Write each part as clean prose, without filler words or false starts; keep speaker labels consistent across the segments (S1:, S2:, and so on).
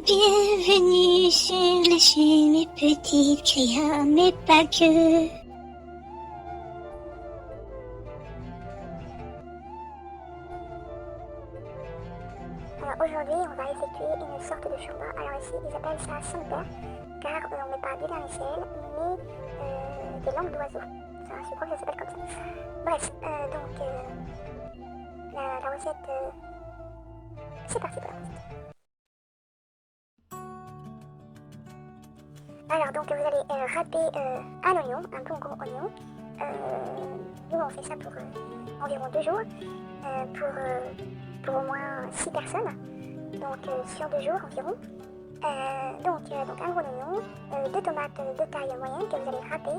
S1: Bienvenue sur la chaîne Mes Petites Créas, mais pas que.
S2: Alors aujourd'hui, on va effectuer une sorte de chamba. Alors ici, ils appellent ça sanctaire, car on met pas du vermicelle, mais des langues d'oiseaux. Ça, je crois que ça s'appelle comme ça. Bref, la recette, c'est parti pour la recette. Alors donc vous allez râper un oignon, un bon gros oignon. Nous on fait ça pour environ 2 jours, pour au moins 6 personnes, donc sur 2 jours environ. Donc un gros oignon, 2 tomates de taille moyenne que vous allez râper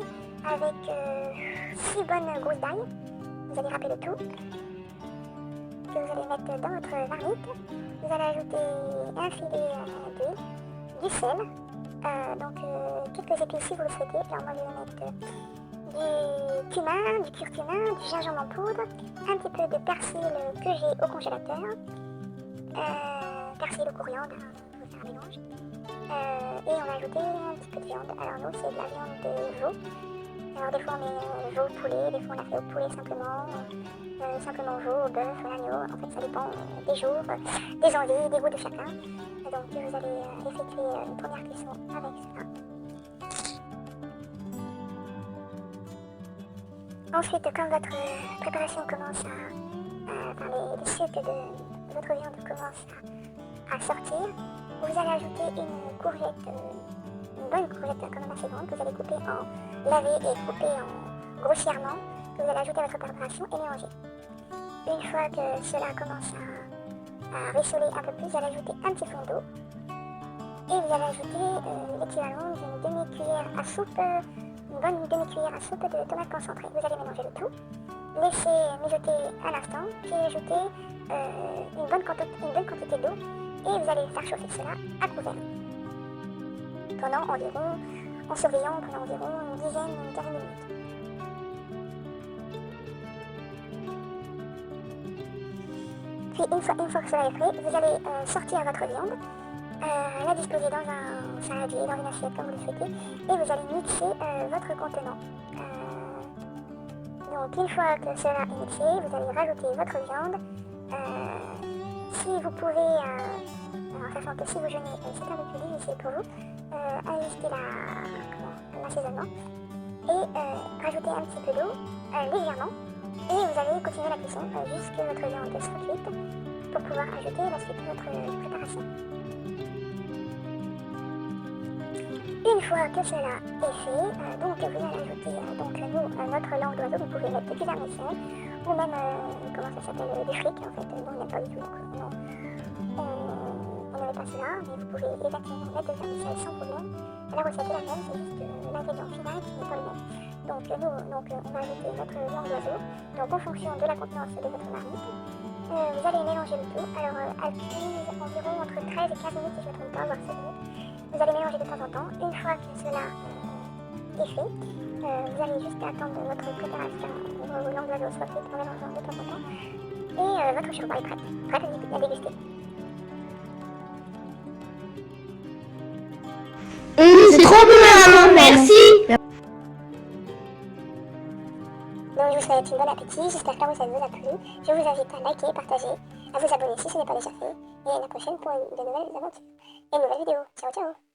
S2: avec 6 bonnes grosses d'ail. Vous allez râper le tout, que vous allez mettre dans votre marmite. Vous allez ajouter un filet d'huile, du sel, quelques épices si vous le souhaitez. Alors moi je vais mettre du cumin, du curcuma, du gingembre en poudre, un petit peu de persil que j'ai au congélateur, persil au coriandre, je vais faire un mélange, et on va ajouter un petit peu de viande. Alors nous c'est de la viande de veau. Alors des fois on met veau au poulet, des fois on la fait au poulet simplement veau, au bœuf, à l'agneau. En fait ça dépend des jours, des envies, des goûts de chacun. Donc vous allez effectuer une première cuisson avec cela. Ensuite, quand votre préparation commence les sucs de votre viande commencent à sortir, vous allez ajouter une courgette, une bonne courgette quand même assez grande, que vous allez couper en laver et couper en grossièrement, que vous allez ajouter à votre préparation et mélanger. Une fois que cela commence à rissoler un peu plus, vous allez ajouter un petit fond d'eau et vous allez ajouter l'équivalent d'une demi-cuillère à soupe, une bonne demi-cuillère à soupe de tomates concentrées. Vous allez mélanger le tout, laisser mijoter un instant, puis ajouter une bonne quantité d'eau et vous allez faire chauffer cela à couvert en surveillant pendant environ une dizaine de minutes. Puis une fois que cela est fait, vous allez sortir votre viande, la disposer dans un saladier, dans une assiette comme vous le souhaitez, et vous allez mixer votre contenant. Donc une fois que cela est mixé, vous allez rajouter votre viande. Si vous pouvez, en sachant que si vous jeûnez, c'est un peu plus difficile pour vous, ajuster l'assaisonnement et rajouter un petit peu d'eau légèrement. Et vous allez continuer la cuisson jusqu'à votre viande soit cuite pour pouvoir ajouter la suite de votre préparation. Une fois que cela est fait, donc vous allez ajouter notre langue d'oiseau, vous pouvez mettre du vermicelle ou même, comment ça s'appelle, des frites en fait. Nous on n'aime pas du tout, donc on ne met pas cela, mais vous pouvez exactement mettre du vermicelle sans problème. La recette est la même, c'est juste l'ingrédient final qui n'est pas le même. Donc on va ajouter notre langue d'oiseau, donc en fonction de la contenance de votre marmite. Vous allez mélanger le tout, alors elle cuise environ entre 13 et 15 minutes si je ne me trompe pas, voire 16 minutes. Vous allez mélanger de temps en temps. Une fois que cela est fait, vous allez juste attendre votre préparation, vos langues d'oiseau soient cuites en mélangeant de temps en temps. Et votre chorba est prête à déguster.
S1: C'est trop bon, maman, merci.
S2: Donc je vous souhaite une bonne appétit, j'espère que la recette vous a plu. Je vous invite à liker, partager, à vous abonner si ce n'est pas déjà fait. Et à la prochaine pour de nouvelles aventures et une nouvelle vidéo. Ciao ciao.